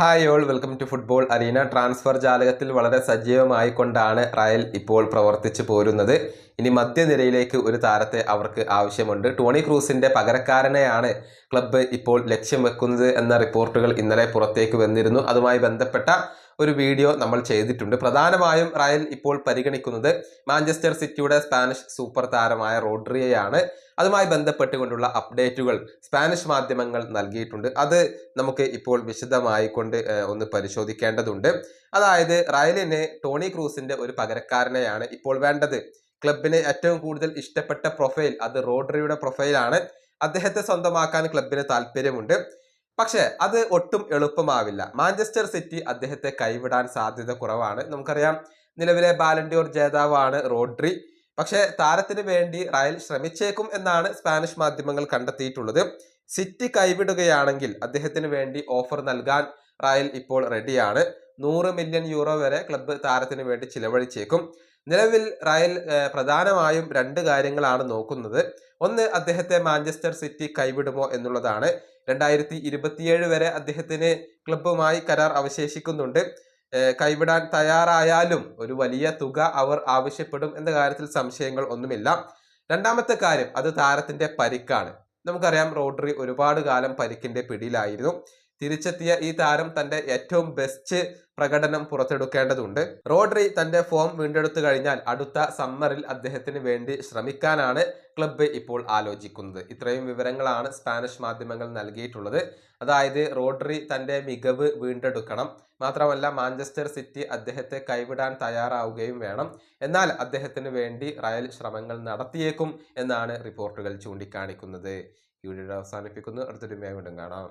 Hi all welcome to football arena. Transfer ജാലകത്തിൽ വളരെ സജീവമായിക്കൊണ്ടാണ് റയൽ ഇപ്പോൾ പ്രവർത്തിച്ചു പോരുന്നത്. ഇനി മധ്യനിരയിലേക്ക് ഒരു താരത്തെ അവർക്ക് ആവശ്യമുണ്ട്. ടോണി ക്രൂസിന്റെ പകരക്കാരനെയാണ് ക്ലബ്ബ് ഇപ്പോൾ ലക്ഷ്യം വെക്കുന്നത് എന്ന റിപ്പോർട്ടുകൾ ഇന്നലെ പുറത്തേക്ക് വന്നിരുന്നു. അതുമായി ബന്ധപ്പെട്ട ഒരു വീഡിയോ നമ്മൾ ചെയ്തിട്ടുണ്ട്. പ്രധാനമായും റയൽ ഇപ്പോൾ പരിഗണിക്കുന്നത് മാഞ്ചസ്റ്റർ സിറ്റിയുടെ സ്പാനിഷ് സൂപ്പർ താരമായ റോഡ്രിയെയാണ്. അതുമായി ബന്ധപ്പെട്ടുകൊണ്ടുള്ള അപ്ഡേറ്റുകൾ സ്പാനിഷ് മാധ്യമങ്ങൾ നൽകിയിട്ടുണ്ട്. അത് നമുക്ക് ഇപ്പോൾ വിശദമായിക്കൊണ്ട് ഒന്ന് പരിശോധിക്കേണ്ടതുണ്ട്. അതായത് റയലിന് ടോണി ക്രൂസിന്റെ ഒരു പകരക്കാരനെയാണ് ഇപ്പോൾ വേണ്ടത്. ക്ലബിന് ഏറ്റവും കൂടുതൽ ഇഷ്ടപ്പെട്ട പ്രൊഫൈൽ അത് റോഡ്രിയുടെ പ്രൊഫൈലാണ്. അദ്ദേഹത്തെ സ്വന്തമാക്കാൻ ക്ലബിന് താല്പര്യമുണ്ട്. പക്ഷെ അത് ഒട്ടും എളുപ്പമാവില്ല. മാഞ്ചസ്റ്റർ സിറ്റി അദ്ദേഹത്തെ കൈവിടാൻ സാധ്യത കുറവാണ്. നമുക്കറിയാം, നിലവിലെ ബാലൻഡിയോർ ജേതാവാണ് റോഡ്രി. പക്ഷെ താരത്തിന് വേണ്ടി റയൽ ശ്രമിച്ചേക്കും എന്നാണ് സ്പാനിഷ് മാധ്യമങ്ങൾ കണ്ടെത്തിയിട്ടുള്ളത്. സിറ്റി കൈവിടുകയാണെങ്കിൽ അദ്ദേഹത്തിന് വേണ്ടി ഓഫർ നൽകാൻ റയൽ ഇപ്പോൾ റെഡിയാണ്. 100 മില്യൺ യൂറോ വരെ ക്ലബ്ബ് താരത്തിന് വേണ്ടി ചിലവഴിച്ചേക്കും. നിലവിൽ റയൽ പ്രധാനമായും രണ്ട് കാര്യങ്ങളാണ് നോക്കുന്നത്. ഒന്ന്, അദ്ദേഹത്തെ മാഞ്ചസ്റ്റർ സിറ്റി കൈവിടുമോ എന്നുള്ളതാണ്. 2027 വരെ അദ്ദേഹത്തിന് ക്ലബ്ബുമായി കരാർ അവശേഷിക്കുന്നുണ്ട്. കൈവിടാൻ തയ്യാറായാലും ഒരു വലിയ തുക അവർ ആവശ്യപ്പെടും എന്ന കാര്യത്തിൽ സംശയങ്ങൾ ഒന്നുമില്ല. രണ്ടാമത്തെ കാര്യം അത് താരത്തിന്റെ പരിക്കാണ്. നമുക്കറിയാം, റോഡ്രി ഒരുപാട് കാലം പരിക്കിന്റെ പിടിയിലായിരുന്നു. തിരിച്ചെത്തിയ ഈ താരം തന്റെ ഏറ്റവും ബെസ്റ്റ് പ്രകടനം പുറത്തെടുക്കേണ്ടതുണ്ട്. റോഡ്രി തന്റെ ഫോം വീണ്ടെടുത്തു കഴിഞ്ഞാൽ അടുത്ത സമ്മറിൽ അദ്ദേഹത്തിന് വേണ്ടി ശ്രമിക്കാനാണ് ക്ലബ്ബ് ഇപ്പോൾ ആലോചിക്കുന്നത്. ഇത്രയും വിവരങ്ങളാണ് സ്പാനിഷ് മാധ്യമങ്ങൾ നൽകിയിട്ടുള്ളത്. അതായത് റോഡ്രി തന്റെ മികവ് വീണ്ടെടുക്കണം, മാത്രമല്ല മാഞ്ചസ്റ്റർ സിറ്റി അദ്ദേഹത്തെ കൈവിടാൻ തയ്യാറാവുകയും വേണം. എന്നാൽ അദ്ദേഹത്തിന് വേണ്ടി റയൽ ശ്രമങ്ങൾ നടത്തിയേക്കും എന്നാണ് റിപ്പോർട്ടുകൾ ചൂണ്ടിക്കാണിക്കുന്നത്. ഈ വീഡിയോ അവസാനിപ്പിക്കുന്നു. അടുത്തൊരു വീണ്ടും കാണാം.